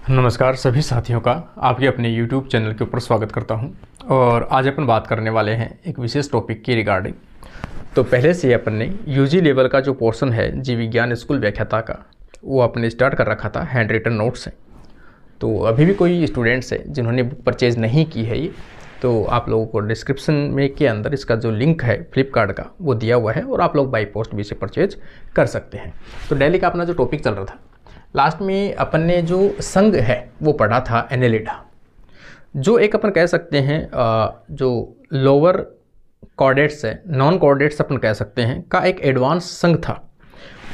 नमस्कार सभी साथियों का आपके अपने YouTube चैनल के ऊपर स्वागत करता हूं। और आज अपन बात करने वाले हैं एक विशेष टॉपिक की रिगार्डिंग। तो पहले से अपन ने यूजी लेवल का जो पोर्शन है जीव विज्ञान स्कूल व्याख्याता का, वो अपने स्टार्ट कर रखा था हैंड रिटन नोट से। तो अभी भी कोई स्टूडेंट्स है जिन्होंने बुक परचेज़ नहीं की है ये, तो आप लोगों को डिस्क्रिप्शन में के अंदर इसका जो लिंक है फ्लिपकार्ट का वो दिया हुआ है और आप लोग बाई पोस्ट भी इसे परचेज कर सकते हैं। तो डेली का अपना जो टॉपिक चल रहा था, लास्ट में अपन ने जो संघ है वो पढ़ा था एनेलिडा, जो एक अपन कह सकते हैं जो लोअर कॉर्डेट्स है, नॉन कॉर्डेट्स अपन कह सकते हैं का एक एडवांस संघ था।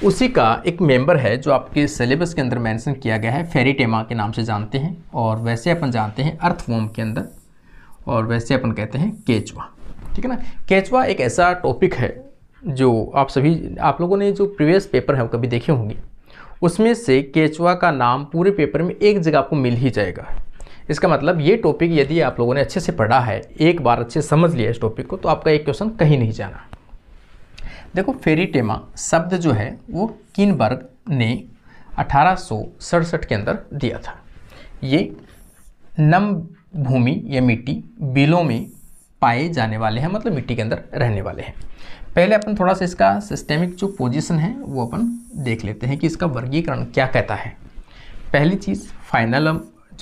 उसी का एक मेंबर है जो आपके सिलेबस के अंदर मेंशन किया गया है, फेरीटेमा के नाम से जानते हैं, और वैसे अपन जानते हैं अर्थवॉर्म के अंदर, और वैसे अपन कहते हैं केचुआ। ठीक है ना। केचुआ एक ऐसा टॉपिक है जो आप लोगों ने जो प्रीवियस पेपर है वो कभी देखे होंगे, उसमें से केचुआ का नाम पूरे पेपर में एक जगह आपको मिल ही जाएगा। इसका मतलब ये टॉपिक यदि आप लोगों ने अच्छे से पढ़ा है, एक बार अच्छे समझ लिया इस टॉपिक को, तो आपका एक क्वेश्चन कहीं नहीं जाना। देखो, फेरीटेमा शब्द जो है वो किनबर्ग ने 1867 के अंदर दिया था। ये नम भूमि या मिट्टी बिलों में पाए जाने वाले हैं, मतलब मिट्टी के अंदर रहने वाले हैं। पहले अपन थोड़ा सा इसका सिस्टेमिक जो पोजीशन है वो अपन देख लेते हैं कि इसका वर्गीकरण क्या कहता है। पहली चीज़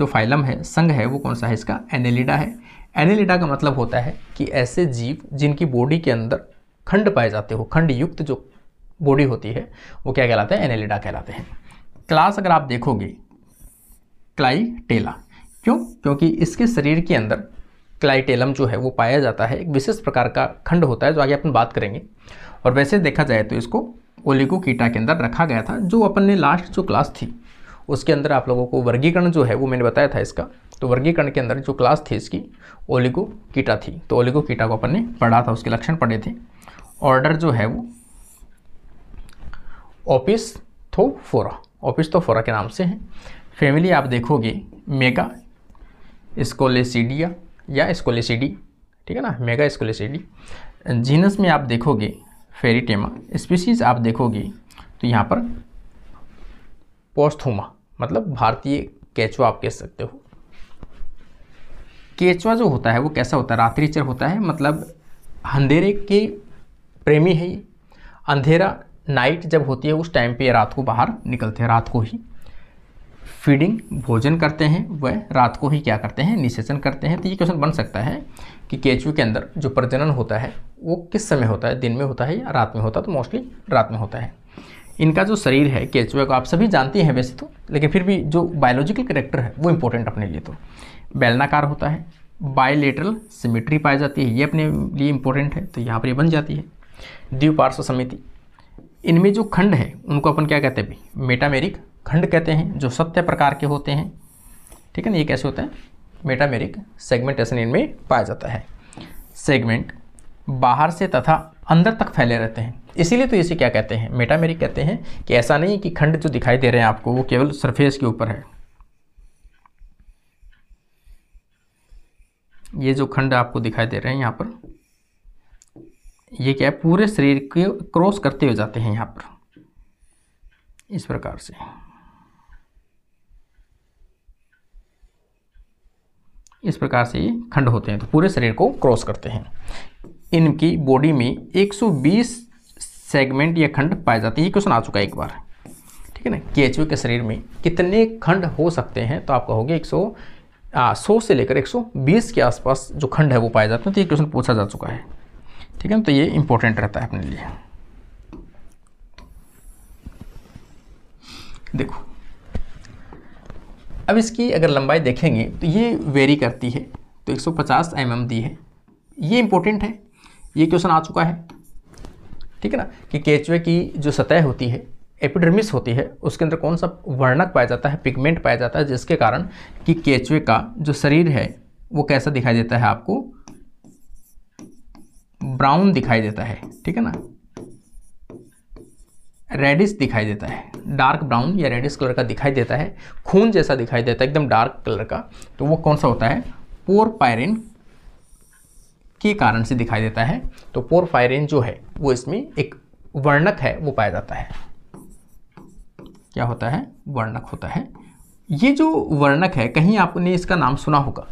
फाइलम है, संघ है, वो कौन सा है इसका? एनेलिडा है। एनेलिडा का मतलब होता है कि ऐसे जीव जिनकी बॉडी के अंदर खंड पाए जाते हो, खंड युक्त जो बॉडी होती है वो क्या कहलाते हैं? एनेलिडा कहलाते हैं। क्लास अगर आप देखोगे क्लाइटेला, क्यों? क्योंकि इसके शरीर के अंदर क्लाइटेलम जो है वो पाया जाता है, एक विशेष प्रकार का खंड होता है जो आगे अपन बात करेंगे। और वैसे देखा जाए तो इसको ओलिगोकीटा के अंदर रखा गया था, जो अपन ने लास्ट जो क्लास थी उसके अंदर आप लोगों को वर्गीकरण जो है वो मैंने बताया था इसका। तो वर्गीकरण के अंदर जो क्लास थी इसकी ओलिगोकीटा थी, तो ओलिगोकीटा को अपन ने पढ़ा था, उसके लक्षण पढ़े थे। ऑर्डर जो है वो ओपिस्थोफोरा के नाम से है। फैमिली आप देखोगे मेगा स्कोलेसिडिया या स्कोलेसिडी, ठीक है ना, मेगा स्कोलेसिडी। जीनस में आप देखोगे फेरीटेमा। स्पीसीज आप देखोगे तो यहाँ पर पोस्थुमा, मतलब भारतीय केचुआ आप कह सकते हो। केचुआ जो होता है वो कैसा होता है? रात्रिचर होता है, मतलब अंधेरे के प्रेमी है ये। अंधेरा नाइट जब होती है उस टाइम पे रात को बाहर निकलते हैं, रात को ही फीडिंग भोजन करते हैं, वह रात को ही क्या करते हैं? निषेचन करते हैं। तो ये क्वेश्चन बन सकता है कि केचुए के अंदर जो प्रजनन होता है वो किस समय होता है? दिन में होता है या रात में होता है? तो मोस्टली रात में होता है। इनका जो शरीर है केचुए को आप सभी जानते हैं वैसे तो, लेकिन फिर भी जो बायोलॉजिकल कैरेक्टर है वो इंपॉर्टेंट अपने लिए। तो बेलनाकार होता है, बायलेटरल सिमेट्री पाई जाती है, ये अपने लिए इंपॉर्टेंट है, तो यहाँ पर ये बन जाती है। द्विपार्श्व समिति, इनमें जो खंड है उनको अपन क्या कहते हैं? मेटामेरिक खंड कहते हैं, जो सत्य प्रकार के होते हैं। ठीक है ना। ये कैसे होता है? मेटामेरिक सेगमेंटेशन इनमें पाया जाता है। सेगमेंट बाहर से तथा अंदर तक फैले रहते हैं, इसीलिए तो इसे क्या कहते हैं? मेटामेरिक कहते हैं। कि ऐसा नहीं कि खंड जो दिखाई दे रहे हैं आपको वो केवल सरफेस के ऊपर है। ये जो खंड आपको दिखाई दे रहे हैं यहाँ पर, ये क्या है? पूरे शरीर को क्रॉस करते हुए जाते हैं यहाँ पर, इस प्रकार से। इस प्रकार से ये खंड होते हैं, तो पूरे शरीर को क्रॉस करते हैं। इनकी बॉडी में 120 सेगमेंट या खंड पाए जाते हैं। ये क्वेश्चन आ चुका है एक बार, ठीक है ना। केचुए के शरीर में कितने खंड हो सकते हैं? तो आप कहोगे 100 से लेकर 120 के आसपास जो खंड है वो पाए जाते हैं। तो ये क्वेश्चन पूछा जा चुका है, ठीक है ना। तो ये इंपॉर्टेंट रहता है अपने लिए। देखो, अब इसकी अगर लंबाई देखेंगे तो ये वेरी करती है, तो 150 mm दी है। ये इंपॉर्टेंट है, ये क्वेश्चन आ चुका है, ठीक है ना। कि केचुए की जो सतह होती है, एपिडर्मिस होती है, उसके अंदर कौन सा वर्णक पाया जाता है? पिगमेंट पाया जाता है, जिसके कारण कि केचुए का जो शरीर है वो कैसा दिखाई देता है आपको? ब्राउन दिखाई देता है, ठीक है ना। रेडिश दिखाई देता है, डार्क ब्राउन या रेडिश कलर का दिखाई देता है, खून जैसा दिखाई देता है, एकदम डार्क कलर का। तो वो कौन सा होता है? पोरपायरिन के कारण से दिखाई देता है। तो पोरपायरिन जो है वो इसमें एक वर्णक है वो पाया जाता है। क्या होता है? वर्णक होता है ये जो वर्णक है, कहीं आपने इसका नाम सुना होगा।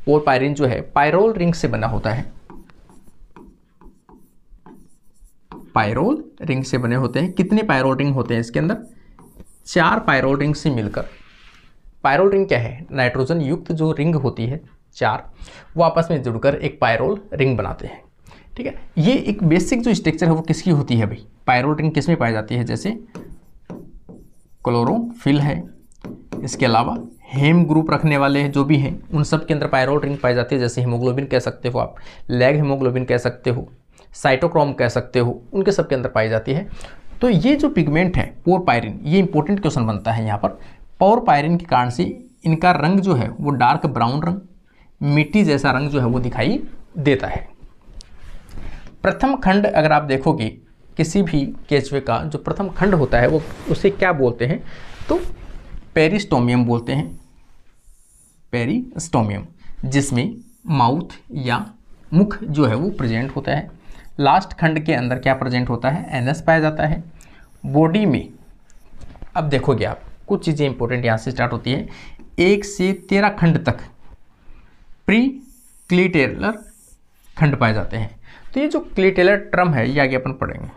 पोरपायरिन जो है पायरोल रिंग से बना होता है, पायरोल रिंग से बने होते हैं। कितने पायरोल रिंग होते हैं इसके अंदर? 4 पायरोल रिंग से मिलकर, पायरोल रिंग क्या है? नाइट्रोजन युक्त जो रिंग होती है 4, वो आपस में जुड़कर एक पायरोल रिंग बनाते हैं। ठीक है, ये एक बेसिक जो स्ट्रक्चर है वो किसकी होती है भाई? पायरोल रिंग किस में पाई जाती है? जैसे क्लोरोफिल है, इसके अलावा हेम ग्रुप रखने वाले जो भी हैं उन सब के अंदर पायरोल रिंग पाई जाती है। जैसे हीमोग्लोबिन कह सकते हो आप, लैग हीमोग्लोबिन कह सकते हो, साइटोक्रोम कह सकते हो, उनके सब के अंदर पाई जाती है। तो ये जो पिगमेंट है पोरपायरिन, ये इंपॉर्टेंट क्वेश्चन बनता है यहाँ पर। पोरपायरिन के कारण से इनका रंग जो है वो डार्क ब्राउन रंग, मिट्टी जैसा रंग जो है वो दिखाई देता है। प्रथम खंड अगर आप देखोगे किसी भी केचुए का, जो प्रथम खंड होता है वो उसे क्या बोलते हैं? तो पेरिस्टोमियम बोलते हैं, पेरिस्टोमियम, जिसमें माउथ या मुख जो है वो प्रेजेंट होता है। लास्ट खंड के अंदर क्या प्रेजेंट होता है? एनस पाया जाता है। बॉडी में अब देखोगे आप कुछ चीज़ें इंपॉर्टेंट यहाँ से स्टार्ट होती है। 1 से 13 खंड तक प्री क्लीटेलर खंड पाए जाते हैं। तो ये जो क्लीटेलर टर्म है ये आगे अपन पढ़ेंगे,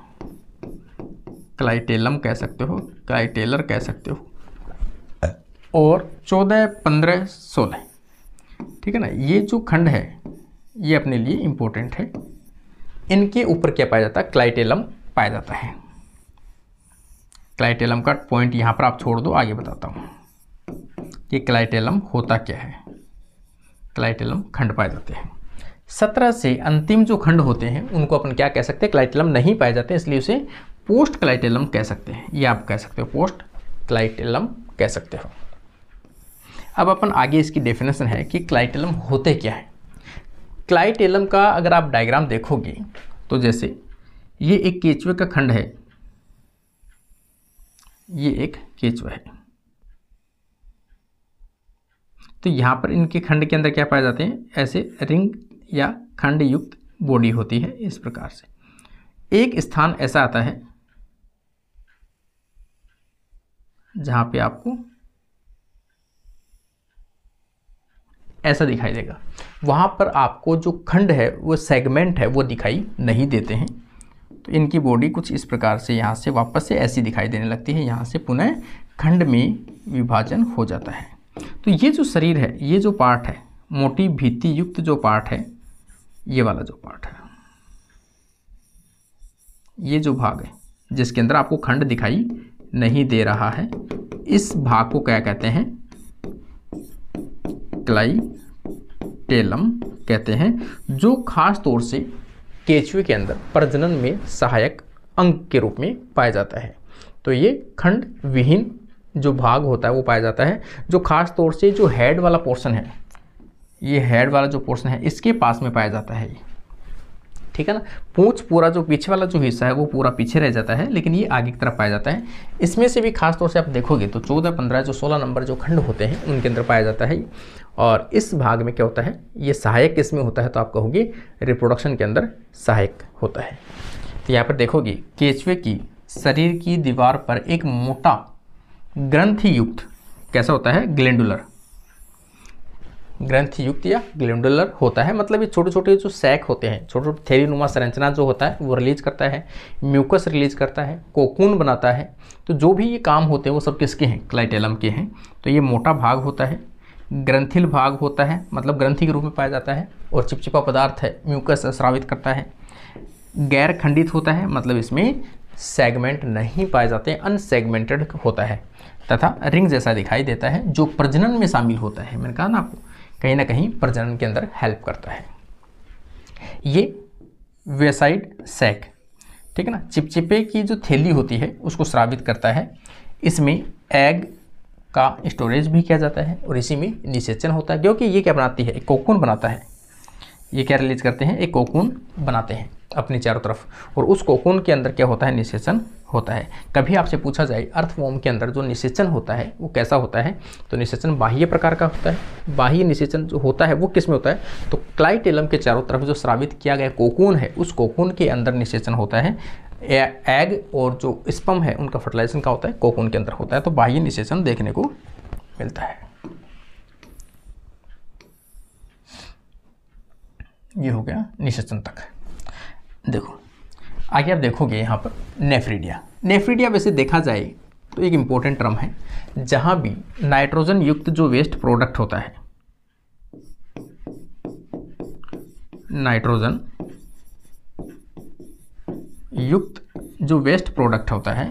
क्लाइटेलम कह सकते हो, क्लाइटेलर कह सकते हो। और 14, 15, 16, ठीक है ना, ये जो खंड है ये अपने लिए इंपॉर्टेंट है। इनके ऊपर क्या पाया जाता है? क्लाइटेलम पाया जाता है। क्लाइटेलम का पॉइंट यहाँ पर आप छोड़ दो, आगे बताता हूँ कि क्लाइटेलम होता क्या है। क्लाइटेलम खंड पाए जाते हैं। 17 से अंतिम जो खंड होते हैं उनको अपन क्या कह सकते हैं? क्लाइटेलम नहीं पाए जाते, इसलिए उसे पोस्ट क्लाइटेलम कह सकते हैं। ये आप कह सकते हो, पोस्ट क्लाइटेलम कह सकते हो। अब अपन आगे इसकी डेफिनेशन है कि क्लाइटेलम होते क्या है। क्लाइटेलम का अगर आप डायग्राम देखोगे तो जैसे ये एक केचुए का खंड है, ये एक केचुआ है, तो यहाँ पर इनके खंड के अंदर क्या पाए जाते हैं? ऐसे रिंग या खंड युक्त बॉडी होती है इस प्रकार से। एक स्थान ऐसा आता है जहाँ पे आपको ऐसा दिखाई देगा, वहाँ पर आपको जो खंड है वो सेगमेंट है वो दिखाई नहीं देते हैं। तो इनकी बॉडी कुछ इस प्रकार से यहाँ से वापस से ऐसी दिखाई देने लगती है, यहाँ से पुनः खंड में विभाजन हो जाता है। तो ये जो शरीर है, ये जो पार्ट है, मोटी भित्ति युक्त जो पार्ट है, ये वाला जो पार्ट है, ये जो भाग है जिसके अंदर आपको खंड दिखाई नहीं दे रहा है, इस भाग को क्या कहते हैं? क्लाइटेलम कहते हैं, जो खास तौर से केचुए के अंदर प्रजनन में सहायक अंग के रूप में पाया जाता है। तो ये खंड विहीन जो भाग होता है वो पाया जाता है, जो खास तौर से जो हेड वाला पोर्शन है, ये हेड वाला जो पोर्शन है इसके पास में पाया जाता है ये, ठीक है ना। पूंछ पूरा जो पीछे वाला जो हिस्सा है वो पूरा पीछे रह जाता है, लेकिन ये आगे की तरफ पाया जाता है। इसमें से भी खास तौर से आप देखोगे तो 14, 15 जो 16 नंबर जो खंड होते हैं उनके अंदर पाया जाता है। और इस भाग में क्या होता है? ये सहायक किसमें होता है? तो आप कहोगे रिप्रोडक्शन के अंदर सहायक होता है। तो यहाँ पर देखोगे केचुए की शरीर की दीवार पर एक मोटा ग्रंथि युक्त कैसा होता है? ग्लैंडुलर, ग्रंथि युक्त या ग्लैंडुलर होता है। मतलब ये छोटे छोटे जो सैक होते हैं, छोटे छोटे थैलीनुमा संरचना जो होता है वो रिलीज करता है, म्यूकस रिलीज करता है, कोकून बनाता है। तो जो भी ये काम होते हैं वो सब किसके हैं? क्लाइटेलम के हैं। तो ये मोटा भाग होता है, ग्रंथिल भाग होता है, मतलब ग्रंथि के रूप में पाया जाता है, और चिपचिपा पदार्थ है, म्यूकस स्रावित करता है। गैर खंडित होता है, मतलब इसमें सेगमेंट नहीं पाए जाते, अनसेगमेंटेड होता है, तथा रिंग जैसा दिखाई देता है, जो प्रजनन में शामिल होता है। मैंने कहा ना आपको, कहीं ना कहीं प्रजनन के अंदर हेल्प करता है। ये वेसाइड सैक, ठीक है ना, चिपचिपे की जो थैली होती है उसको स्रावित करता है। इसमें एग का स्टोरेज भी किया जाता है और इसी में निषेचन होता है, क्योंकि ये क्या बनाती है? एक कोकून बनाता है। ये क्या रिलीज करते हैं? एक कोकून बनाते हैं अपनी चारों तरफ, और उस कोकून के अंदर क्या होता है? निषेचन होता है। कभी आपसे पूछा जाए अर्थवॉर्म के अंदर जो निषेचन होता है वो कैसा होता है, तो निषेचन बाह्य प्रकार का होता है। बाह्य निषेचन जो होता है वो किस में होता है? तो क्लाइटेलम के चारों तरफ जो स्रावित किया गया कोकून है उस कोकून के अंदर निषेचन होता है। एग और जो स्पर्म है उनका फर्टिलाइजेशन का होता है कोकून के अंदर होता है। तो बाह्य निषेचन देखने को मिलता है। ये हो गया निषेचन तक। देखो आगे आप देखोगे यहाँ पर नेफ्रिडिया। नेफ्रिडिया वैसे देखा जाए तो एक इम्पोर्टेंट टर्म है, जहाँ भी नाइट्रोजन युक्त जो वेस्ट प्रोडक्ट होता है, नाइट्रोजन युक्त जो वेस्ट प्रोडक्ट होता है,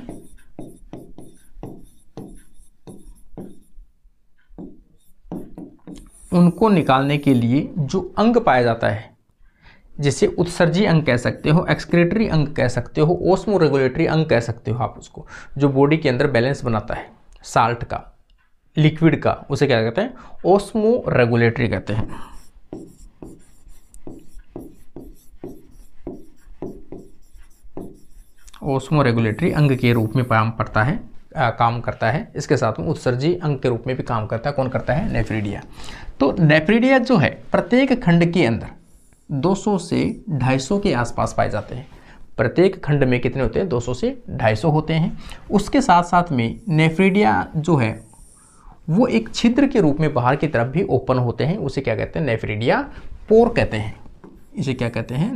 उनको निकालने के लिए जो अंग पाया जाता है, जिसे उत्सर्जी अंग कह सकते हो, एक्सक्रीटरी अंग कह सकते हो, ओस्मो रेगुलेटरी अंग कह सकते हो आप उसको, जो बॉडी के अंदर बैलेंस बनाता है साल्ट का, लिक्विड का, उसे क्या कहते हैं? ओस्मो रेगुलेटरी कहते हैं। ओस्मो रेगुलेटरी अंग के रूप में काम करता है। इसके साथ में उत्सर्जी अंग के रूप में भी काम करता है। कौन करता है? नेफ्रिडिया। तो नेफ्रिडिया जो है प्रत्येक खंड के अंदर 200 से 250 के आसपास पाए जाते हैं। प्रत्येक खंड में कितने होते हैं? 200 से 250 होते हैं। उसके साथ साथ में नेफ्रिडिया जो है वो एक छिद्र के रूप में बाहर की तरफ भी ओपन होते हैं। उसे क्या कहते हैं? नेफ्रिडिया पोर कहते हैं। इसे क्या कहते हैं?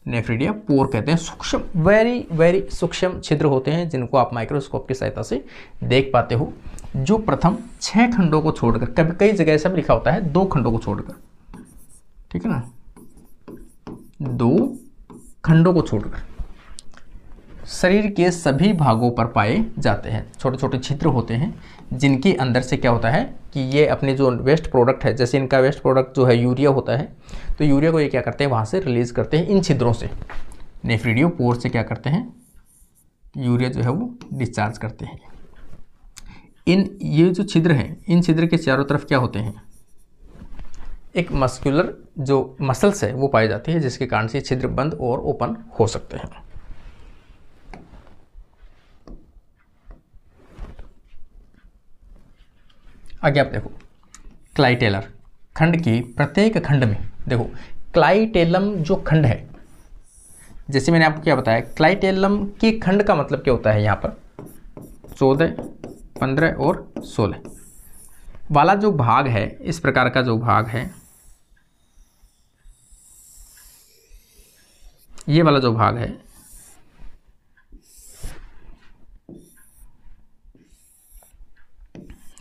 नेफ्रिडिया पोर कहते हैं। सूक्ष्म, वेरी सूक्ष्म छिद्र होते हैं, जिनको आप माइक्रोस्कोप की सहायता से देख पाते हो, जो प्रथम 6 खंडों को छोड़कर, कभी कई जगह ऐसा भी लिखा होता है 2 खंडों को छोड़कर, ठीक है ना, 2 खंडों को छोड़कर शरीर के सभी भागों पर पाए जाते हैं। छोटे छोटे छिद्र होते हैं, जिनके अंदर से क्या होता है कि ये अपने जो वेस्ट प्रोडक्ट है, जैसे इनका वेस्ट प्रोडक्ट जो है यूरिया होता है, तो यूरिया को ये क्या करते हैं? वहाँ से रिलीज करते हैं इन छिद्रों से। नेफ्रिडियो पोर से क्या करते हैं? यूरिया जो है वो डिस्चार्ज करते हैं। ये जो छिद्र हैं, इन छिद्र के चारों तरफ क्या होते हैं? एक मस्कुलर जो मसल्स है वो पाई जाती है, जिसके कारण से छिद्र बंद और ओपन हो सकते हैं। आगे आप देखो क्लाइटेलर खंड की प्रत्येक खंड में, देखो क्लाइटेलम जो खंड है, जैसे मैंने आपको क्या बताया, क्लाइटेलम के खंड का मतलब क्या होता है? यहाँ पर 14, 15 और 16 वाला जो भाग है, इस प्रकार का जो भाग है, ये वाला जो भाग है,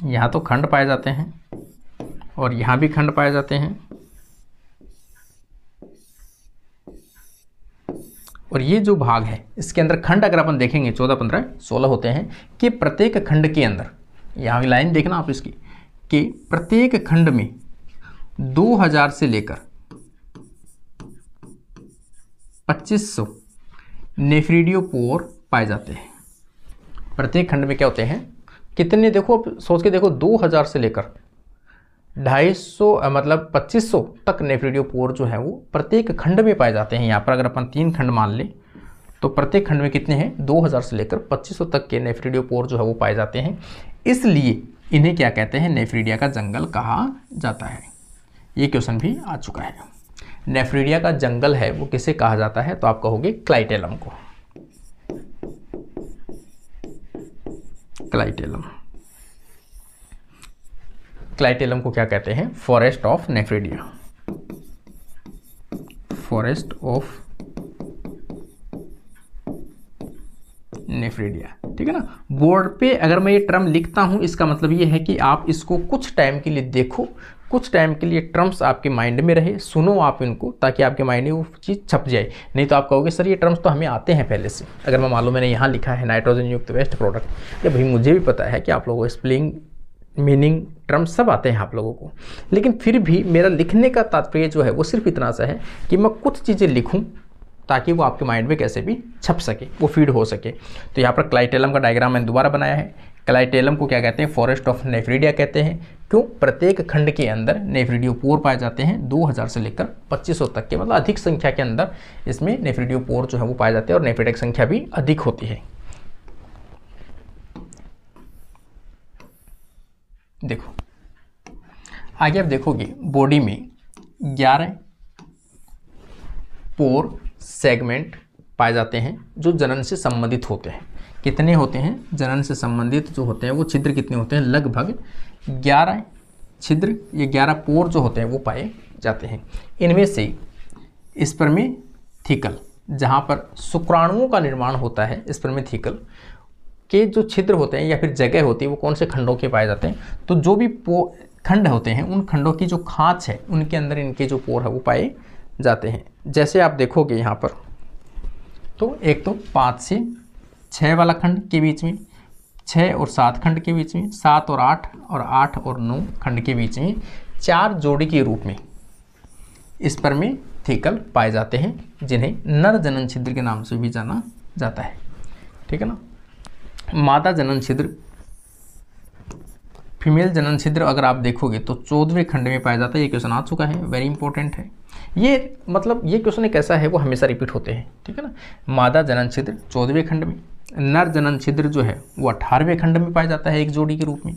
यहाँ तो खंड पाए जाते हैं और यहाँ भी खंड पाए जाते हैं, और ये जो भाग है इसके अंदर खंड अगर अपन देखेंगे 14, 15, 16 होते हैं, कि प्रत्येक खंड के अंदर, यहाँ लाइन देखना आप इसकी, कि प्रत्येक खंड में 2000 से लेकर 2500 नेफ्रिडियोपोर पाए जाते हैं। प्रत्येक खंड में क्या होते हैं? कितने? देखो अब सोच के देखो, 2000 से लेकर 250 मतलब 2500 तक नेफ्रिडियोपोर जो है वो प्रत्येक खंड में पाए जाते हैं। यहाँ पर अगर अपन 3 खंड मान ले तो प्रत्येक खंड में कितने हैं? 2000 से लेकर 2500 तक के नेफ्रिडियोपोर जो है वो पाए जाते हैं। इसलिए इन्हें क्या कहते हैं? नेफ्रिडिया का जंगल कहा जाता है। ये क्वेश्चन भी आ चुका है। नेफ्रिडिया का जंगल है वो किसे कहा जाता है? तो आप कहोगे क्लाइटेलम को। क्लाइटेलम को क्या कहते हैं? Forest of nephridia. Forest of nephridia, ठीक है ना। बोर्ड पे अगर मैं ये टर्म लिखता हूं, इसका मतलब ये है कि आप इसको कुछ टाइम के लिए देखो, कुछ टाइम के लिए टर्म्स आपके माइंड में रहे, सुनो आप इनको, ताकि आपके माइंड में वो चीज़ छप जाए। नहीं तो आप कहोगे सर ये टर्म्स तो हमें आते हैं पहले से। अगर मैं मालूम मैंने यहाँ लिखा है नाइट्रोजन युक्त वेस्ट प्रोडक्ट, या भाई मुझे भी पता है कि आप लोगों को स्पेलिंग, मीनिंग, टर्म्स सब आते हैं आप लोगों को, लेकिन फिर भी मेरा लिखने का तात्पर्य जो है वो सिर्फ इतना सा है कि मैं कुछ चीज़ें लिखूँ ताकि वो आपके माइंड में कैसे भी छप सके, वो फीड हो सके। तो यहाँ पर क्लाइटेलम का डायग्राम मैंने दोबारा बनाया है। क्लाइटेलम को क्या कहते हैं? फॉरेस्ट ऑफ नेफ्रिडिया कहते हैं। क्यों? प्रत्येक खंड के अंदर नेफ्रिडियोपोर पाए जाते हैं 2000 से लेकर 2500 तक के, मतलब अधिक संख्या के अंदर इसमें नेफ्रिडियोपोर जो है वो पाए जाते हैं, और नेफ्रिडिया की संख्या भी अधिक होती है। देखो आगे आप देखोगे बॉडी में 11 पोर सेगमेंट पाए जाते हैं जो जनन से संबंधित होते हैं। कितने होते हैं, जनन से संबंधित जो होते हैं वो छिद्र कितने होते हैं, लगभग 11 छिद्र, ये 11 पोर जो होते हैं वो पाए जाते हैं। इनमें से स्पर्मेथिकल, जहाँ पर शुक्राणुओं का निर्माण होता है, स्पर्मेथिकल के जो छिद्र होते हैं या फिर जगह होती है वो कौन से खंडों के पाए जाते हैं, तो जो भी खंड होते हैं उन खंडों की जो खाँच है उनके अंदर इनके जो पोर है वो पाए जाते हैं। जैसे आप देखोगे यहाँ पर, तो एक तो 5 से 6 वाला खंड के बीच में, 6 और 7 खंड के बीच में, 7 और 8 और 8 और 9 खंड के बीच में 4 जोड़ी के रूप में स्पर्मेथिकल पाए जाते हैं, जिन्हें नर जनन छिद्र के नाम से भी जाना जाता है। ठीक है ना। मादा जनन छिद्र, फीमेल जनन छिद्र अगर आप देखोगे तो 14वें खंड में पाया जाता है। ये क्वेश्चन आ चुका है, वेरी इंपॉर्टेंट है ये, मतलब ये क्वेश्चन एक ऐसा है वो हमेशा रिपीट होते हैं। ठीक है ना। मादा जनन छिद्र 14वें खंड में, नर जनन छिद्र जो है वो 18वें खंड में पाया जाता है, एक जोड़ी के रूप में।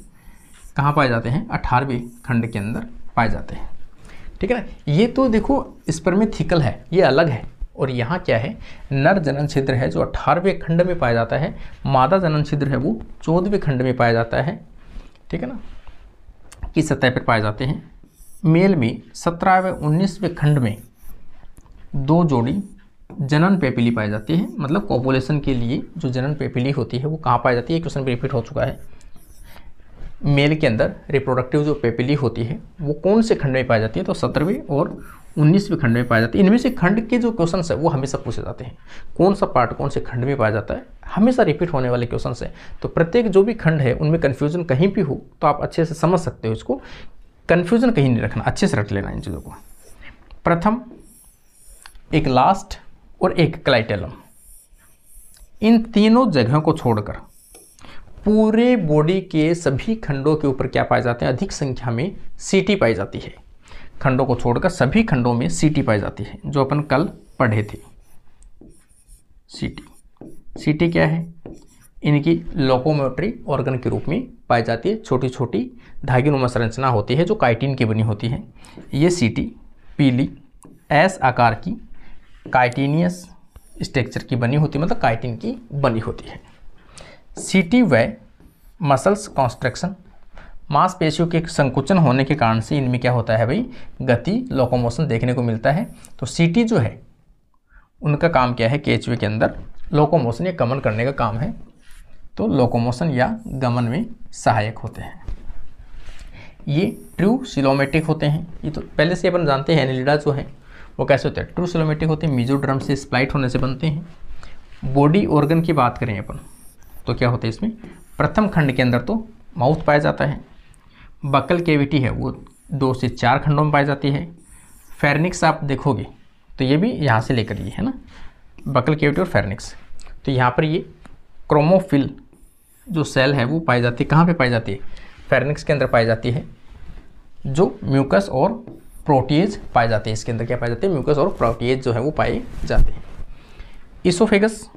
कहाँ पाए जाते हैं, 18वें खंड के अंदर पाए जाते हैं। ठीक है ना। ये तो देखो स्पर्मेथिकल है, ये अलग है, और यहाँ क्या है, नर जनन छिद्र है जो 18वें खंड में पाया जाता है, मादा जनन छिद्र है वो 14वें खंड में पाया जाता है। ठीक है ना, की सतह पर पाए जाते हैं। मेल में 17वें 19वें खंड में 2 जोड़ी जनन पेपिली पाई जाती है, मतलब कॉपुलेशन के लिए जो जनन पेपिली होती है वो कहाँ पाई जाती है, क्वेश्चन रिपीट हो चुका है। मेल के अंदर रिप्रोडक्टिव जो पेपिली होती है वो कौन से खंड में पाई जाती है, तो 17वें और 19वें खंड में पाई जाती है। इनमें से खंड के जो क्वेश्चन है वो हमेशा पूछे जाते हैं, कौन सा पार्ट कौन से खंड में पाया जाता है, हमेशा रिपीट होने वाले क्वेश्चन है। तो प्रत्येक जो भी खंड है उनमें कन्फ्यूजन कहीं भी हो तो आप अच्छे से समझ सकते हो इसको, कन्फ्यूजन कहीं नहीं रखना, अच्छे से रख लेना इन चीज़ों को। प्रथम, एक लास्ट और एक क्लाइटेलम, इन तीनों जगहों को छोड़कर पूरे बॉडी के सभी खंडों के ऊपर क्या पाए जाते हैं, अधिक संख्या में सीटी पाई जाती है। खंडों को छोड़कर सभी खंडों में सीटी पाई जाती है, जो अपन कल पढ़े थे। सीटी क्या है, इनकी लोकोमोटरी ऑर्गन के रूप में पाई जाती है। छोटी छोटी धागेनुमा संरचना होती है जो काइटिन की बनी होती है। ये सीटी पीली एस आकार की काइटिनियस स्ट्रक्चर की बनी होती है, मतलब काइटिन की बनी होती है। सीटी व मसल्स कॉन्स्ट्रक्शन, मांसपेशियों के संकुचन होने के कारण से इनमें क्या होता है भाई, गति, लोकोमोशन देखने को मिलता है। तो सीटी जो है उनका काम क्या है, केचुए के अंदर लोकोमोशन या गमन करने का काम है। तो लोकोमोशन या गमन में सहायक होते हैं। ये ट्रू सिलोमेटिक होते हैं। ये तो पहले से अपन जानते हैं, एनिलिडा जो है वो कैसे होते हैं, ट्रू सिलोमेटिक होते हैं, मेसोडर्म से स्प्लाइट होने से बनते हैं। बॉडी ऑर्गन की बात करें अपन तो क्या होता है इसमें, प्रथम खंड के अंदर तो माउथ पाया जाता है। बकल कैविटी है वो 2 से 4 खंडों में पाई जाती है। फेर्निक्स आप देखोगे तो ये भी यहाँ से लेकर ये है ना, बकल कैविटी और फेर्निक्स। तो यहाँ पर ये क्रोमोफिल जो सेल है वो पाई जाती है, कहाँ पे पाई जाती है, फेर्निक्स के अंदर पाई जाती है। जो म्यूकस और प्रोटीएज पाए जाते हैं, इसके अंदर क्या पाए जाते हैं, म्यूकस और प्रोटीएज जो है वो पाए जाते हैं। इसोफेगस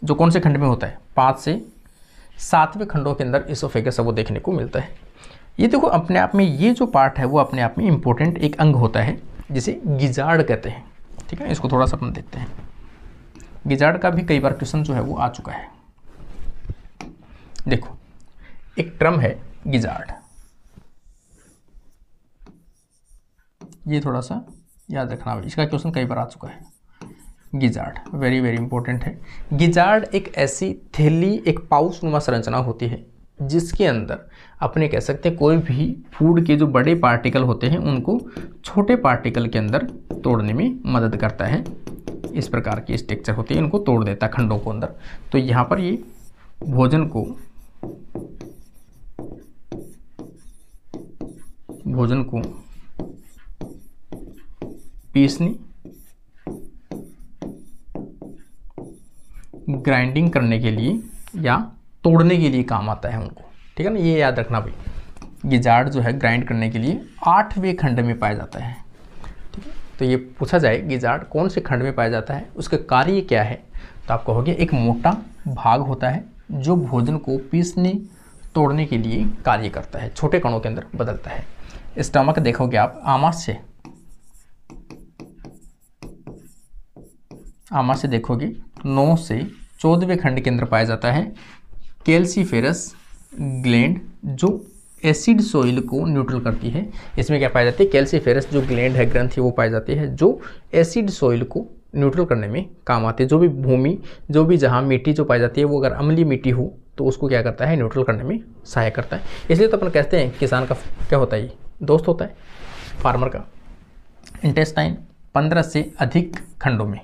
जो कौन से खंड में होता है, 5 से 7वें खंडों के अंदर इसोफेगस है वो देखने को मिलता है। ये देखो अपने आप में ये जो पार्ट है वो अपने आप में इम्पोर्टेंट एक अंग होता है जिसे गिजार्ड कहते हैं। ठीक है, इसको थोड़ा सा अपन देखते हैं। गिजार्ड का भी कई बार क्वेश्चन जो है वो आ चुका है। देखो एक टर्म है गिजार्ड, ये थोड़ा सा याद रखना भाई, इसका क्वेश्चन कई बार आ चुका है। गिजार्ड वेरी वेरी इंपॉर्टेंट है। गिजार्ड एक ऐसी थैली, एक पाउच नुमा संरचना होती है जिसके अंदर अपने कह सकते हैं कोई भी फूड के जो बड़े पार्टिकल होते हैं उनको छोटे पार्टिकल के अंदर तोड़ने में मदद करता है। इस प्रकार की स्ट्रक्चर होती है, इनको तोड़ देता है खंडों को अंदर। तो यहाँ पर ये भोजन को पीसने, ग्राइंडिंग करने के लिए या तोड़ने के लिए काम आता है उनको। ठीक है ना, ये याद रखना भाई। गिजार्ड जो है ग्राइंड करने के लिए 8वें खंड में पाया जाता है। ठीक है, तो ये पूछा जाए गिजार्ड कौन से खंड में पाया जाता है, उसका कार्य क्या है, तो आप कहोगे एक मोटा भाग होता है जो भोजन को पीसने तोड़ने के लिए कार्य करता है, छोटे कणों के अंदर बदलता है। स्टमक देखोगे आप, आमाशय देखोगे 9 से 14वें खंड के अंदर पाया जाता है कैल्सीफेरस ग्लैंड, जो एसिड सॉइल को न्यूट्रल करती है। इसमें क्या पाई जाती है? कैल्सीफेरस जो ग्लैंड है, ग्रंथि, वो पाई जाती है जो एसिड सॉइल को न्यूट्रल करने में काम आती है। जो भी भूमि, जो भी जहाँ मिट्टी जो पाई जाती है, वो अगर अम्लीय मिट्टी हो तो उसको क्या करता है? न्यूट्रल करने में सहायक करता है। इसलिए तो अपन कहते हैं किसान का क्या होता है? दोस्त होता है फार्मर का। इंटेस्टाइन 15 से अधिक खंडों में,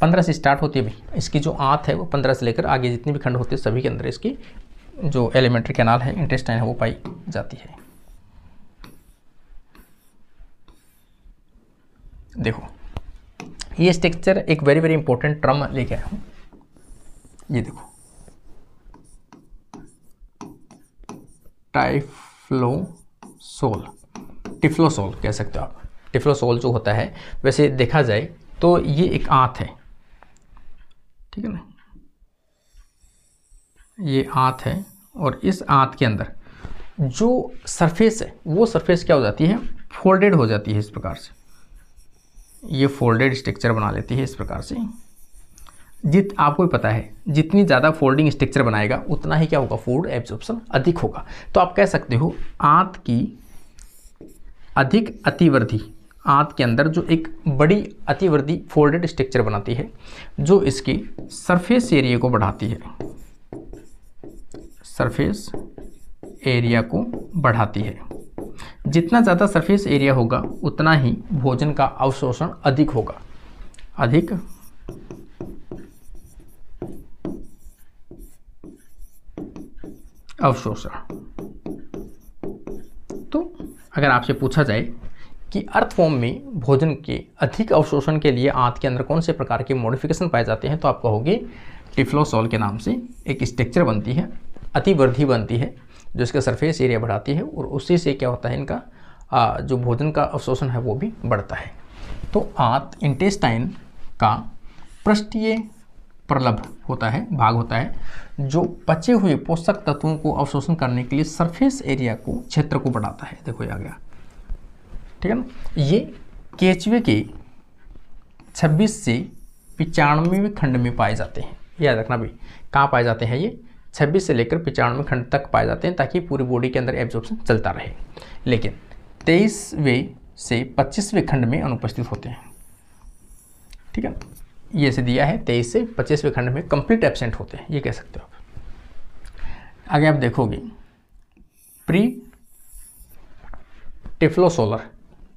15 से स्टार्ट होती है भाई, इसकी जो आंत है वो 15 से लेकर आगे जितने भी खंड होते हैं सभी के अंदर इसकी जो एलिमेंट्री कैनाल है, इंटेस्टाइन है, वो पाई जाती है। देखो ये स्ट्रक्चर एक वेरी वेरी इंपॉर्टेंट टर्म लेके आया हूं, ये देखो टाइफ्लोसोल, टिफ्लोसोल कह सकते हो आप। टिफ्लोसोल जो होता है, वैसे देखा जाए तो ये एक आंत है, ठीक है ना, ये आंत है और इस आंत के अंदर जो सरफेस है वो सरफेस क्या हो जाती है? फोल्डेड हो जाती है इस प्रकार से, ये फोल्डेड स्ट्रक्चर बना लेती है इस प्रकार से। आपको भी पता है जितनी ज़्यादा फोल्डिंग स्ट्रक्चर बनाएगा उतना ही क्या होगा? फूड एब्जॉर्प्शन अधिक होगा। तो आप कह सकते हो आंत की अधिक अतिवृद्धि, आंत के अंदर जो एक बड़ी अतिवृद्धि फोल्डेड स्ट्रक्चर बनाती है जो इसकी सरफेस एरिया को बढ़ाती है, सरफेस एरिया को बढ़ाती है। जितना ज़्यादा सरफेस एरिया होगा उतना ही भोजन का अवशोषण अधिक होगा, अधिक अवशोषण। तो अगर आपसे पूछा जाए कि अर्थ फॉर्म में भोजन के अधिक अवशोषण के लिए आंत के अंदर कौन से प्रकार के मॉडिफिकेशन पाए जाते हैं, तो आप कहोगे टिफ्लोसोल के नाम से एक स्ट्रक्चर बनती है, अतिवृद्धि बनती है जो इसका सरफेस एरिया बढ़ाती है और उसी से क्या होता है? इनका जो भोजन का अवशोषण है वो भी बढ़ता है। तो आंत इंटेस्टाइन का पृष्ठीय प्रलभ होता है, भाग होता है, जो बचे हुए पोषक तत्वों को अवशोषण करने के लिए सरफेस एरिया को, क्षेत्र को बढ़ाता है। देखो ये आ गया, ठीक है ना। ये केचुए के 26 से 95वें खंड में पाए जाते हैं। याद रखना भी, कहाँ पाए जाते हैं? ये 26 से लेकर 95वें खंड तक पाए जाते हैं ताकि पूरी बॉडी के अंदर एब्जॉर्प्शन चलता रहे। लेकिन 23वें से 25वें खंड में अनुपस्थित होते हैं, ठीक है। ये से दिया है 23 से 25वें खंड में कंप्लीट एब्सेंट होते हैं, ये कह सकते हो आप। आगे आप देखोगे प्री टिफ्लोसोलर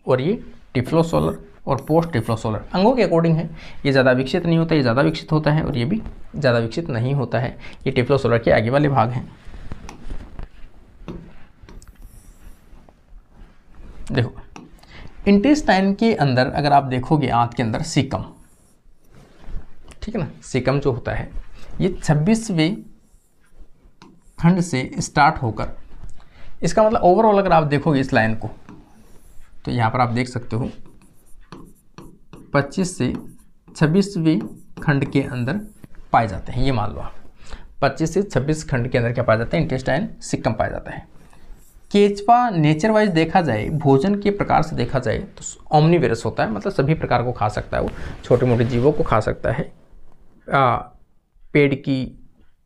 और ये टिफ्लोसोलर और पोस्ट टिफ्लोसोलर अंगों के अकॉर्डिंग है। ये ज़्यादा विकसित नहीं होता, ये ज़्यादा विकसित होता है और ये भी ज़्यादा विकसित नहीं होता है। ये टिफ्लोसोलर के आगे वाले भाग हैं। देखो इंटेस्टाइन के अंदर अगर आप देखोगे आंत के अंदर सीकम, ठीक है ना, सीकम जो होता है ये 26वें खंड से स्टार्ट होकर, इसका मतलब ओवरऑल अगर आप देखोगे इस लाइन को तो यहाँ पर आप देख सकते हो 25 से 26वें खंड के अंदर पाए जाते हैं। ये मान लो आप 25 से 26 खंड के अंदर क्या पाया जाता है? इंटेस्टाइन सीकम पाया जाता है। केचवा नेचर वाइज देखा जाए, भोजन के प्रकार से देखा जाए तो ओमनीवेरस होता है, मतलब सभी प्रकार को खा सकता है, वो छोटे मोटे जीवों को खा सकता है। पेड़ की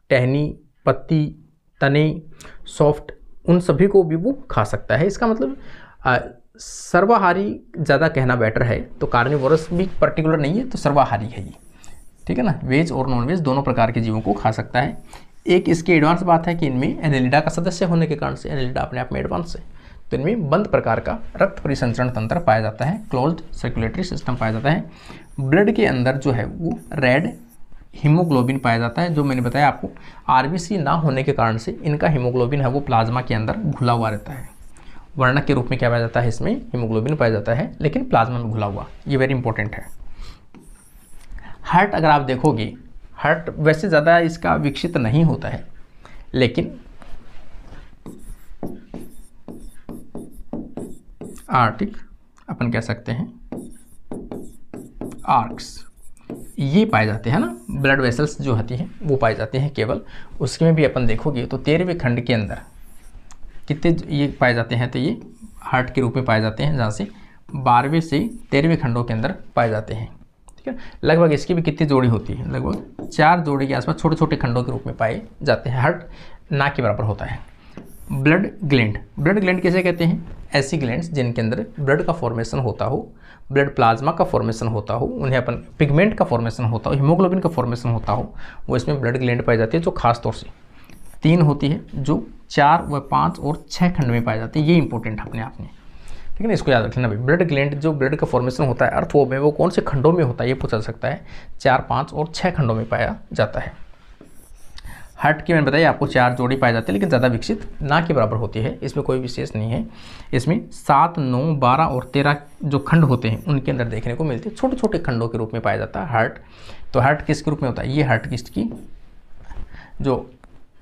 टहनी, पत्ती, तने, सॉफ्ट, उन सभी को भी वो खा सकता है। इसका मतलब सर्वाहारी ज़्यादा कहना बेटर है। तो कार्निवोरस भी पर्टिकुलर नहीं है, तो सर्वाहारी है ये, ठीक है ना। वेज और नॉन वेज दोनों प्रकार के जीवों को खा सकता है। एक इसकी एडवांस बात है कि इनमें एनेलिडा का सदस्य होने के कारण से, एनेलिडा अपने आप में एडवांस है, तो इनमें बंद प्रकार का रक्त परिसंचरण तंत्र पाया जाता है, क्लोज्ड सर्कुलेटरी सिस्टम पाया जाता है। ब्लड के अंदर जो है वो रेड हीमोग्लोबिन पाया जाता है, जो मैंने बताया आपको आरबीसी ना होने के कारण से इनका हीमोग्लोबिन है वो प्लाज्मा के अंदर घुला हुआ रहता है। वर्णक के रूप में क्या पाया जाता है? इसमें हीमोग्लोबिन पाया जाता है, लेकिन प्लाज्मा में घुला हुआ, ये वेरी इंपॉर्टेंट है। हार्ट अगर आप देखोगे, हार्ट वैसे ज़्यादा इसका विकसित नहीं होता है, लेकिन आर्टिक अपन कह सकते हैं, आर्क्स ये पाए जाते हैं ना, ब्लड वेसल्स जो होती हैं वो पाए जाते हैं केवल। उसमें भी अपन देखोगे तो 13वें खंड के अंदर कितने ये पाए जाते हैं? तो ये हार्ट के रूप में पाए जाते हैं, जहाँ से 12वें से 13वें खंडों के अंदर पाए जाते हैं, ठीक है। लगभग इसकी भी कितनी जोड़ी होती है, लगभग 4 जोड़ी के आसपास छोटे छोटे खंडों के रूप में पाए जाते हैं। हार्ट ना के बराबर होता है। ब्लड ग्लैंड, ब्लड ग्लैंड किसे कहते हैं? ऐसी ग्लैंड्स जिनके अंदर ब्लड का फॉर्मेशन होता हो, ब्लड प्लाज्मा का फॉर्मेशन होता हो, उन्हें अपन पिगमेंट का फॉर्मेशन होता हो, हीमोग्लोबिन का फॉर्मेशन होता हो, वो इसमें ब्लड ग्लैंड पाई जाती है, जो खास तौर से 3 होती है, जो 4 व 5 और 6 खंड में पाई जाती है। ये इंपॉर्टेंट अपने आप में, ठीक है ना, इसको याद रखना भाई। ब्लड ग्लैंड जो ब्लड का फॉर्मेशन होता है अर्थ में, वो कौन से खंडों में होता है ये पूछा सकता है। 4, 5 और 6 खंडों में पाया जाता है। हार्ट की मैंने बताया आपको 4 जोड़ी पाई जाती है, लेकिन ज़्यादा विकसित ना के बराबर होती है, इसमें कोई विशेष नहीं है। इसमें 7, 9, 12 और 13 जो खंड होते हैं उनके अंदर देखने को मिलते हैं, छोटे छोटे खंडों के रूप में पाया जाता है हार्ट। तो हार्ट किसके रूप में होता है? ये हार्ट किसकी जो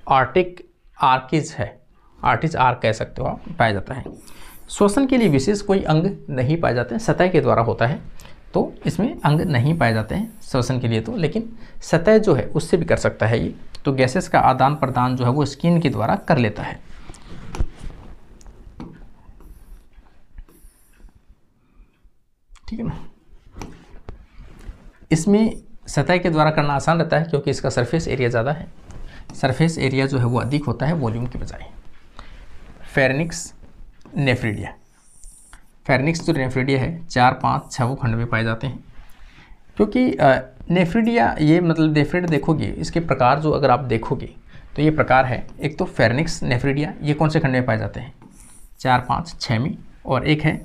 आर्टिक आर्किज है, आर्टिज आर्क कह सकते हो आप, पाया जाता है। श्वसन के लिए विशेष कोई अंग नहीं पाए जाते हैं, सतह के द्वारा होता है, तो इसमें अंग नहीं पाए जाते हैं श्वसन के लिए तो, लेकिन सतह जो है उससे भी कर सकता है ये। तो गैसेस का आदान प्रदान जो है वो स्किन के द्वारा कर लेता है। ठीक है ना, इसमें सतह के द्वारा करना आसान रहता है क्योंकि इसका सरफेस एरिया ज़्यादा है, सरफेस एरिया जो है वो अधिक होता है वॉल्यूम के बजाय। फेरिंक्स नेफ्रिडिया, फेरिंक्स जो नेफ्रिडिया है 4, 5, 6 खंड में पाए जाते हैं। क्योंकि नेफ्रिडिया ये मतलब नेफ्रिड देखोगे, इसके प्रकार जो अगर आप देखोगे तो ये प्रकार है, एक तो फेरिंक्स नेफ्रिडिया, ये कौन से खंड में पाए जाते हैं? 4, 5, 6 में। और एक है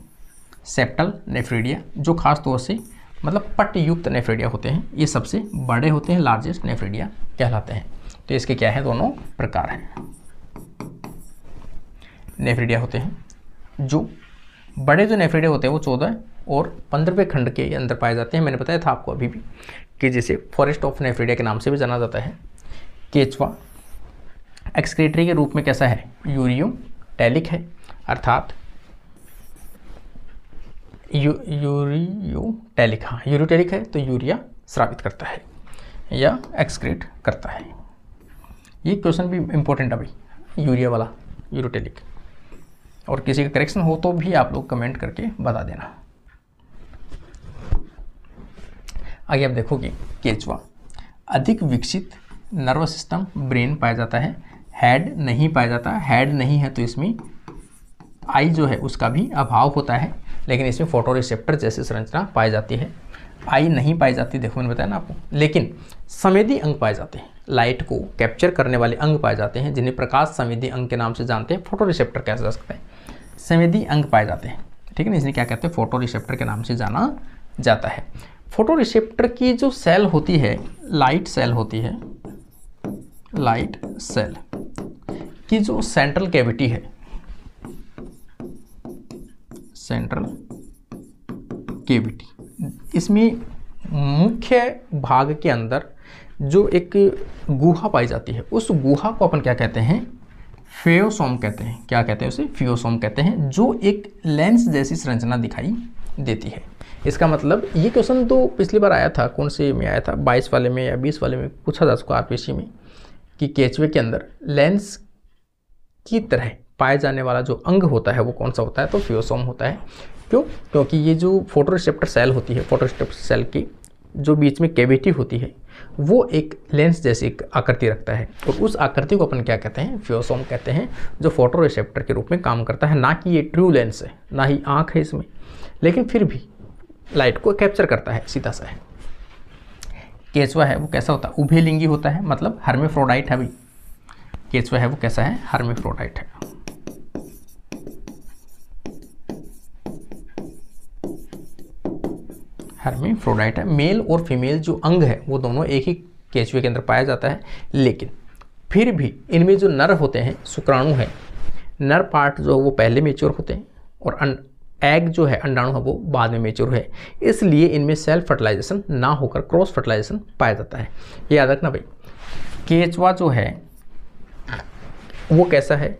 सेप्टल नेफ्रिडिया, जो खास तौर से मतलब पट्टयुक्त नेफ्रिडिया होते हैं, ये सबसे बड़े होते हैं, लार्जेस्ट नेफ्रिडिया कहलाते हैं। तो इसके क्या है, दोनों प्रकार हैं नेफ्रिडिया होते हैं। जो बड़े जो नेफ्रिडिया होते हैं वो 14 और 15वें खंड के अंदर पाए जाते हैं। मैंने बताया था आपको अभी भी कि जिसे फॉरेस्ट ऑफ नेफ्रिडिया के नाम से भी जाना जाता है। केचवा एक्सक्रीटरी के रूप में कैसा है? यूरियोटैलिक है, अर्थात यूरियोटैलिक, हाँ यूरियोटैलिक है तो यूरिया स्रावित करता है या एक्सक्रीट करता है। ये क्वेश्चन भी इंपॉर्टेंट है भाई, यूरिया वाला, यूरियोटैलिक। और किसी का करेक्शन हो तो भी आप लोग कमेंट करके बता देना। आगे आप देखोगे केचवा अधिक विकसित नर्वस सिस्टम ब्रेन पाया जाता है, हेड नहीं पाया जाता। हेड नहीं है तो इसमें आई जो है उसका भी अभाव होता है, लेकिन इसमें फोटो रिसेप्टर जैसी संरचना पाई जाती है। आई नहीं पाई जाती, देखो मैंने बताया ना आपको, लेकिन संवेदी अंग पाए जाते हैं, लाइट को कैप्चर करने वाले अंग पाए जाते हैं, जिन्हें प्रकाश संवेदी अंग के नाम से जानते हैं, फोटो रिसेप्टर कहा जा सकता है। संवेदी अंग पाए जाते हैं, ठीक है ना, इसलिए क्या कहते हैं, फोटो रिसेप्टर के नाम से जाना जाता है। फोटो रिसेप्टर की जो सेल होती है, लाइट सेल होती है, लाइट सेल की जो सेंट्रल कैविटी है, सेंट्रल कैविटी, इसमें मुख्य भाग के अंदर जो एक गुहा पाई जाती है, उस गुहा को अपन क्या कहते हैं, फियोसोम कहते हैं। क्या कहते हैं उसे? फियोसोम कहते हैं, जो एक लेंस जैसी संरचना दिखाई देती है। इसका मतलब ये क्वेश्चन तो पिछली बार आया था, कौन से में आया था, 22 वाले में या 20 वाले में पूछा जा सकता आरपीसी में, कि केचवे के अंदर लेंस की तरह पाए जाने वाला जो अंग होता है वो कौन सा होता है, तो फियोसोम होता है। क्यों? क्योंकि ये जो फोटोरिसेप्टर सेल होती है, फोटोरिसेप्टर सेल की जो बीच में कैविटी होती है, वो एक लेंस जैसी एक आकृति रखता है, और उस आकृति को अपन क्या कहते हैं, फियोसोम कहते हैं, जो फोटोरिसेप्टर के रूप में काम करता है। ना कि ये ट्रू लेंस है, ना ही आँख है इसमें, लेकिन फिर भी लाइट को कैप्चर करता है, सीधा सा है। केचवा है वो कैसा होता है, उभयलिंगी होता है, मतलब हर्मेफ्रोडाइट है भाई। केचवा है वो कैसा है, हर्मेफ्रोडाइट है। हर्मेफ्रोडाइट है। मेल और फीमेल जो अंग है वो दोनों एक ही केचवे के अंदर पाया जाता है, लेकिन फिर भी इनमें जो नर होते हैं, शुक्राणु है, नर पार्ट जो है वो पहले मेच्योर होते हैं, और एग जो है, अंडाणु है, वो बाद में मेच्योर है। इसलिए इनमें सेल्फ फर्टिलाइजेशन ना होकर क्रॉस फर्टिलाइजेशन पाया जाता है। ये याद रखना भाई। केचवा जो है वो कैसा है,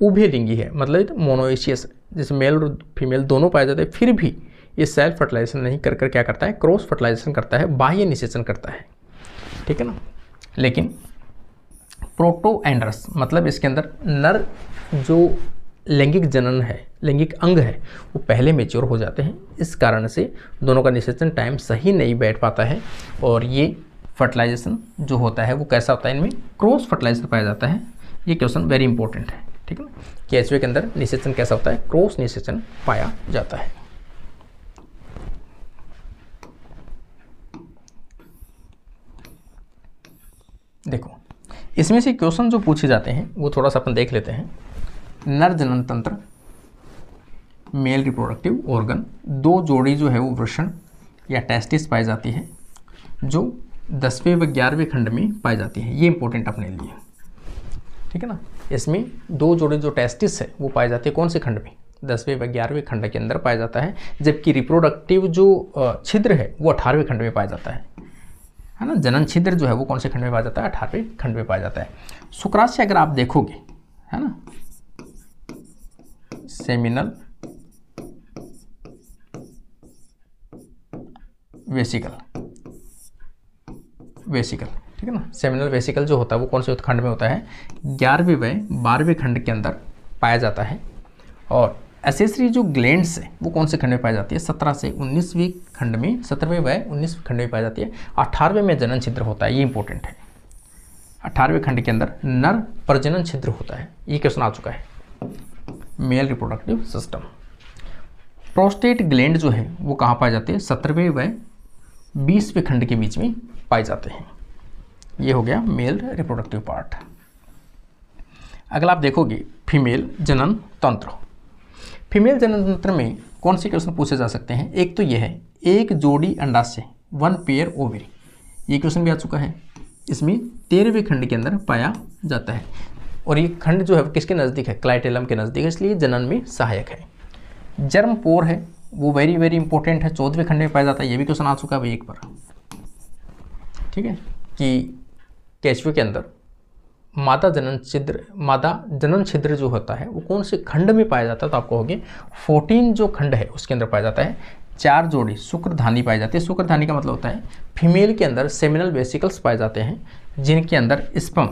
उभयलिंगी है, मतलब मोनोएशियस, जैसे मेल और फीमेल दोनों पाए जाते हैं, फिर भी ये सेल्फ फर्टिलाइजेशन नहीं कर कर क्या करता है, क्रॉस फर्टिलाइजेशन करता है, बाह्य निषेचन करता है, ठीक है ना। लेकिन प्रोटोएंड्रस मतलब इसके अंदर नर जो लैंगिक जनन है, लैंगिक अंग है वो पहले मेच्योर हो जाते हैं। इस कारण से दोनों का निषेचन टाइम सही नहीं बैठ पाता है और ये फर्टिलाइजेशन जो होता है वो कैसा होता है, इनमें क्रॉस फर्टिलाइजेशन पाया जाता है। ये क्वेश्चन वेरी इंपॉर्टेंट है, ठीक है ना, कि एचवे के अंदर निषेचन कैसा होता है, क्रॉस निषेचन पाया जाता है। देखो इसमें से क्वेश्चन जो पूछे जाते हैं वो थोड़ा सा अपन देख लेते हैं। नर जनन तंत्र, मेल रिप्रोडक्टिव ऑर्गन, 2 जोड़ी जो है वो वृषण या टेस्टिस पाई जाती है जो 10वें व 11वें खंड में पाई जाती है। ये इंपॉर्टेंट अपने लिए, ठीक है ना। इसमें 2 जोड़ी जो टेस्टिस है वो पाई जाती है कौन से खंड में, 10वें व 11वें खंड के अंदर पाया जाता है, जबकि रिप्रोडक्टिव जो छिद्र है वो 18वें खंड में पाया जाता है ना। जनन छिद्र जो है वो कौन से खंड में पाया जाता है, 18वें खंड में पाया जाता है। शुक्राशय अगर आप देखोगे, है ना, सेमिनल वेसिकल, ठीक है ना। सेमिनल वेसिकल जो होता है वो कौन से खंड में होता है, 11वें व 12वें खंड के अंदर पाया जाता है। और एसेसरी जो ग्लैंड्स है वो कौन से खंड में पाई जाती है, 17 से 19वीं खंड में, 17वें व 19वें खंड में पाई जाती है। 18वें में जनन छिद्र होता है, ये इंपॉर्टेंट है। 18वें खंड के अंदर नर प्रजनन छिद्र होता है। ये क्वेश्चन आ चुका है, male reproductive system. Prostate gland जो है वो कहाँ पाए जाते हैं, 17वें व 20वें खंड के बीच में पाए जाते हैं। ये हो गया मेल रिप्रोडक्टिव पार्ट। अगर आप देखोगे फीमेल जनन तंत्र, फीमेल जनन तंत्र में कौन से क्वेश्चन पूछे जा सकते हैं। एक तो ये है, एक जोड़ी अंडाशय, 1 पेयर ओवरी, ये क्वेश्चन भी आ चुका है। इसमें 13वें खंड के अंदर पाया जाता है और ये खंड जो है किसके नज़दीक है, क्लाइटेलम के नज़दीक है, इसलिए जनन में सहायक है। जर्म पोर है वो वेरी वेरी इंपॉर्टेंट है, 14वें खंड में पाया जाता है। ये भी क्वेश्चन आ चुका है भाई एक बार, ठीक है, कि केचुए के अंदर मादा जनन छिद्र जो होता है वो कौन से खंड में पाया जाता है, तो आपको होगी 14 जो खंड है उसके अंदर पाया जाता है। 4 जोड़ी शुक्रधानी पाई जाती है। शुक्रधानी का मतलब होता है फीमेल के अंदर सेमिनल वेसिकल्स पाए जाते हैं जिनके अंदर स्पर्म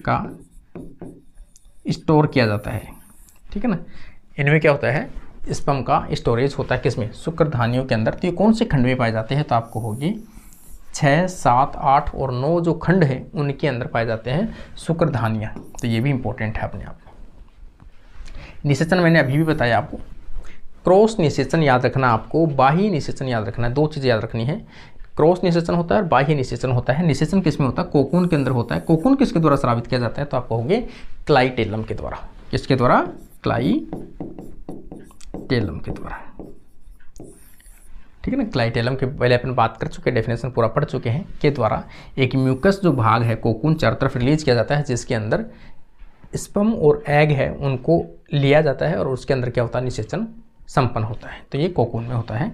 का स्टोर किया जाता है, ठीक है ना। इनमें क्या होता है, स्पर्म का स्टोरेज होता है किसमें, शुक्रधानियों के अंदर। तो ये कौन से खंड में पाए जाते हैं, तो आपको होगी 6, 7, 8 और 9 जो खंड है उनके अंदर पाए जाते हैं शुक्रधानियाँ। तो ये भी इंपॉर्टेंट है अपने आप में। निषेचन मैंने अभी भी बताया आपको, क्रॉस निषेचन याद रखना, आपको बाह्य निषेचन याद रखना है। 2 चीज़ें याद रखनी है, क्रॉस निषेचन होता है और बाह्य निषेचन होता है। निषेचन किसमें होता है, कोकून के अंदर होता है। कोकून किसके द्वारा स्रावित किया जाता है, तो आपको होंगे क्लाइटेलम के द्वारा। किसके द्वारा, क्लाइटेलम के द्वारा, ठीक है ना। क्लाइटेलम के पहले अपन बात कर चुके हैं, डेफिनेशन पूरा पढ़ चुके हैं, के द्वारा एक म्यूकस जो भाग है कोकून चारों तरफ रिलीज किया जाता है, जिसके अंदर स्पर्म और एग है उनको लिया जाता है और उसके अंदर क्या होता है, निषेचन संपन्न होता है। तो ये कोकून में होता है।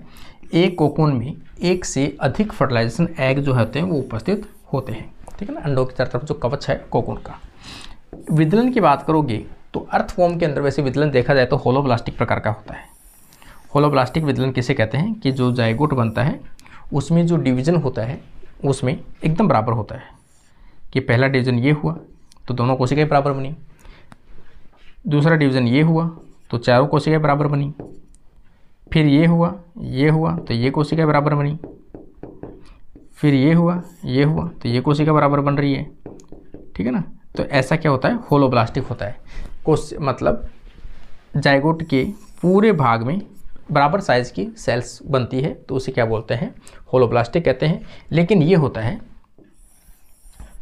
एक कोकून में 1 से अधिक फर्टिलाइजेशन एग जो होते हैं वो उपस्थित होते हैं, ठीक है ना। अंडों की चारों तरफ जो कवच है कोकून का। विदलन की बात करोगे तो अर्थ फॉर्म के अंदर वैसे विदलन देखा जाए तो होलोब्लास्टिक प्रकार का होता है। होलोब्लास्टिक विदलन किसे कहते हैं, कि जो जाइगोट बनता है उसमें जो डिवीजन होता है उसमें एकदम बराबर होता है, कि पहला डिवीजन ये हुआ तो दोनों कोशिकाएं बराबर बनी, दूसरा डिवीजन ये हुआ तो चारों कोशिकाएं बराबर बनी, फिर ये हुआ तो ये कोशिकाएं बराबर बनी, फिर ये हुआ तो ये कोशिका बराबर बन रही है, ठीक है ना। तो ऐसा क्या होता है, होलोब्लास्टिक होता है। मतलब जाइगोट के पूरे भाग में बराबर साइज की सेल्स बनती है, तो उसे क्या बोलते हैं, होलोब्लास्टिक कहते हैं। लेकिन ये होता है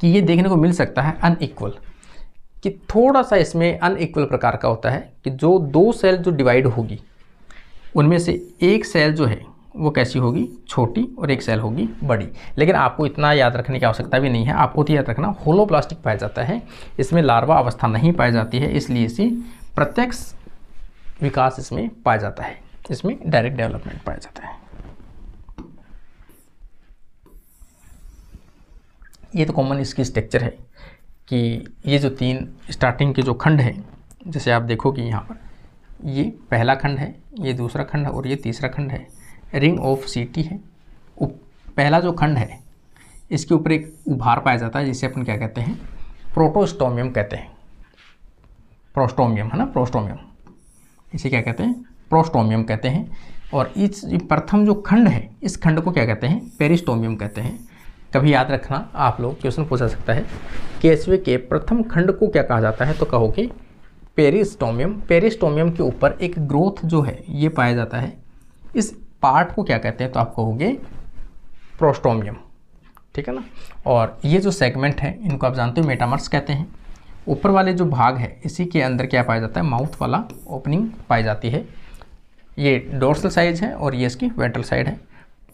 कि ये देखने को मिल सकता है अनइक्वल, कि थोड़ा सा इसमें अनइक्वल प्रकार का होता है, कि जो 2 सेल जो डिवाइड होगी उनमें से एक सेल जो है वो कैसी होगी, छोटी, और एक सेल होगी बड़ी। लेकिन आपको इतना याद रखने की आवश्यकता भी नहीं है, आपको तो याद रखना होलोब्लास्टिक पाया जाता है, इसमें लार्वा अवस्था नहीं पाई जाती है, इसलिए इसे प्रत्यक्ष विकास इसमें पाया जाता है, इसमें डायरेक्ट डेवलपमेंट पाया जाता है। ये तो कॉमन इसकी स्ट्रक्चर है कि ये जो 3 स्टार्टिंग के जो खंड है, जैसे आप देखोगे यहाँ पर ये पहला खंड है, ये दूसरा खंड है और ये तीसरा खंड है। रिंग ऑफ सीटी है। पहला जो खंड है इसके ऊपर एक उभार पाया जाता है जिसे अपन क्या कहते हैं, प्रोटोस्टोमियम कहते हैं, प्रोस्टोमियम है ना, प्रोस्टोमियम, इसे क्या कहते हैं, प्रोस्टोमियम कहते हैं। और इस प्रथम जो खंड है इस खंड को क्या कहते हैं, पेरिस्टोमियम कहते हैं। कभी याद रखना, आप लोग क्वेश्चन पूछा सकता है केचुए के प्रथम खंड को क्या कहा जाता है, तो कहोगे पेरिस्टोमियम। पेरिस्टोमियम के ऊपर एक ग्रोथ जो है ये पाया जाता है, इस पार्ट को क्या कहते हैं, तो आप कहोगे प्रोस्टोमियम, ठीक है ना। और ये जो सेगमेंट है इनको आप जानते हो मेटामर्स कहते हैं। ऊपर वाले जो भाग है इसी के अंदर क्या पाया जाता है, माउथ वाला ओपनिंग पाई जाती है। ये डोर्सल साइड है और ये इसकी वेंट्रल साइड है।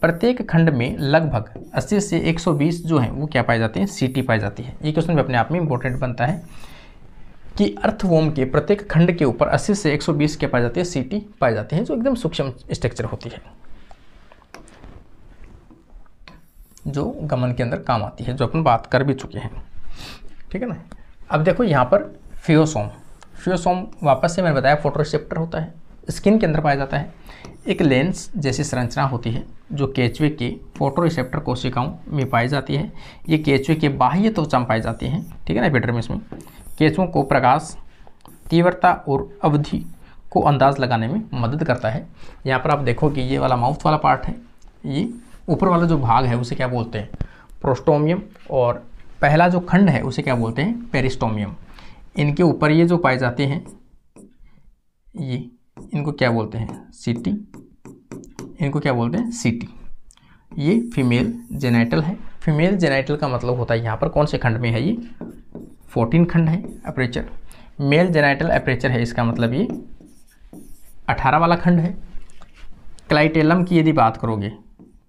प्रत्येक खंड में लगभग 80 से 120 जो है वो क्या पाई जाती है, सीटी पाई जाती है। ये क्वेश्चन भी अपने आप में इंपॉर्टेंट बनता है कि अर्थवॉर्म के प्रत्येक खंड के ऊपर 80 से 120 क्या पाई जाती है, सीटी पाई जाती है, जो एकदम सूक्ष्म स्ट्रक्चर होती है, जो गमन के अंदर काम आती है, जो अपन बात कर भी चुके हैं, ठीक है ना। अब देखो यहाँ पर फियोसोम, फियोसोम वापस से मैंने बताया फोटोरिसेप्टर होता है, स्किन के अंदर पाया जाता है। एक लेंस जैसी संरचना होती है जो केचुए के फोटोरिसेप्टर कोशिकाओं में पाई जाती है। ये केचुए के बाह्य त्वचा में पाई जाती है, ठीक है ना, एपिडर्मिस में। केचुओं को प्रकाश तीव्रता और अवधि को अंदाज लगाने में मदद करता है। यहाँ पर आप देखो कि ये वाला माउथ वाला पार्ट है, ये ऊपर वाला जो भाग है उसे क्या बोलते हैं, प्रोस्टोमियम, और पहला जो खंड है उसे क्या बोलते हैं, पेरिस्टोमियम। इनके ऊपर ये जो पाए जाते हैं ये, इनको क्या बोलते हैं, सीटी, इनको क्या बोलते हैं, सीटी। ये फीमेल जेनाइटल है। फीमेल जेनाइटल का मतलब होता है यहाँ पर कौन से खंड में है, ये 14 खंड है अपर्चर। मेल जेनाइटल अपर्चर है, इसका मतलब ये 18 वाला खंड है। क्लाइटेलम की यदि बात करोगे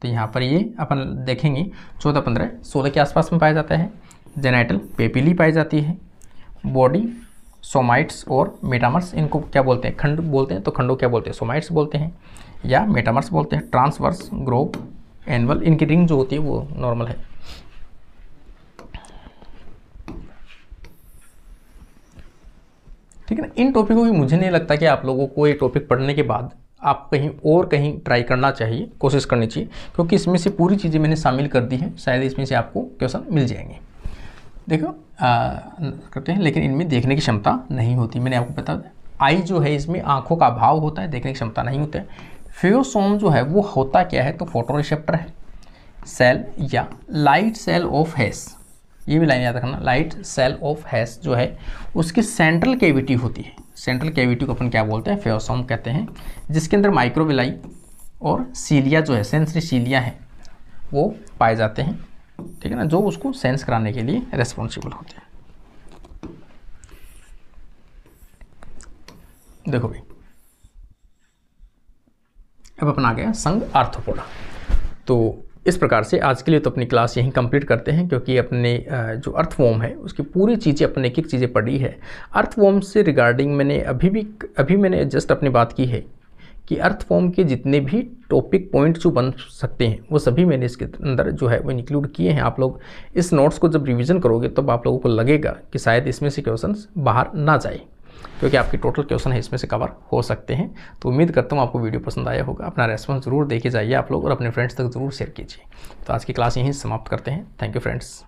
तो यहाँ पर ये अपन देखेंगे 14, 15, 16 के आसपास में पाया जाता है। जेनाइटल पेपिली पाई जाती है। बॉडी सोमाइट्स और मेटामर्स, इनको क्या बोलते हैं, खंड बोलते हैं, तो खंडों क्या बोलते हैं, सोमाइट्स बोलते हैं या मेटामर्स बोलते हैं। ट्रांसवर्स, ग्रोव, एनुअल, इनकी रिंग जो होती है वो नॉर्मल है। ठीक है ना। इन टॉपिकों की मुझे नहीं लगता कि आप लोगों को ये टॉपिक पढ़ने के बाद आप कहीं ट्राई करना चाहिए, कोशिश करनी चाहिए, क्योंकि इसमें से पूरी चीज़ें मैंने शामिल कर दी हैं। शायद इसमें से आपको क्वेश्चन मिल जाएंगे। देखो करते हैं, लेकिन इनमें देखने की क्षमता नहीं होती। मैंने आपको बता दिया, आई जो है इसमें आंखों का अभाव होता है, देखने की क्षमता नहीं होता है। फियोसोम जो है वो होता क्या है, तो फोटोरिसेप्टर है, सेल या लाइट सेल ऑफ हैस, ये भी लाइन याद रखना, लाइट सेल ऑफ हैस जो है उसकी सेंट्रल कैविटी होती है। सेंट्रल कैविटी को अपन क्या बोलते हैं, फियोसोम कहते हैं, जिसके अंदर माइक्रोविलाई और सीलिया जो है, सेंसरी सीलिया है, वो पाए जाते हैं, ठीक है ना, जो उसको सेंस कराने के लिए रेस्पॉन्सिबल होते हैं। देखो भाई, अब अपन आ गया संघ आर्थ्रोपोडा। तो इस प्रकार से आज के लिए तो अपनी क्लास यहीं कंप्लीट करते हैं, क्योंकि अपने जो अर्थवॉर्म है उसकी पूरी चीज़ें अपने एक एक चीज़ें पढ़ी है। अर्थवॉर्म से रिगार्डिंग मैंने अभी मैंने जस्ट अपनी बात की है कि अर्थवॉर्म के जितने भी टॉपिक पॉइंट जो बन सकते हैं वो सभी मैंने इसके अंदर जो है वो इंक्लूड किए हैं। आप लोग इस नोट्स को जब रिवीजन करोगे तब आप लोगों को लगेगा कि शायद इसमें से क्वेश्चंस बाहर ना जाए, क्योंकि आपकी टोटल क्वेश्चन है इसमें से कवर हो सकते हैं। तो उम्मीद करता हूँ आपको वीडियो पसंद आया होगा। अपना रेस्पॉन्स जरूर देके जाइए आप लोग, और अपने फ्रेंड्स तक जरूर शेयर कीजिए। तो आज की क्लास यहीं समाप्त करते हैं। Thank you friends.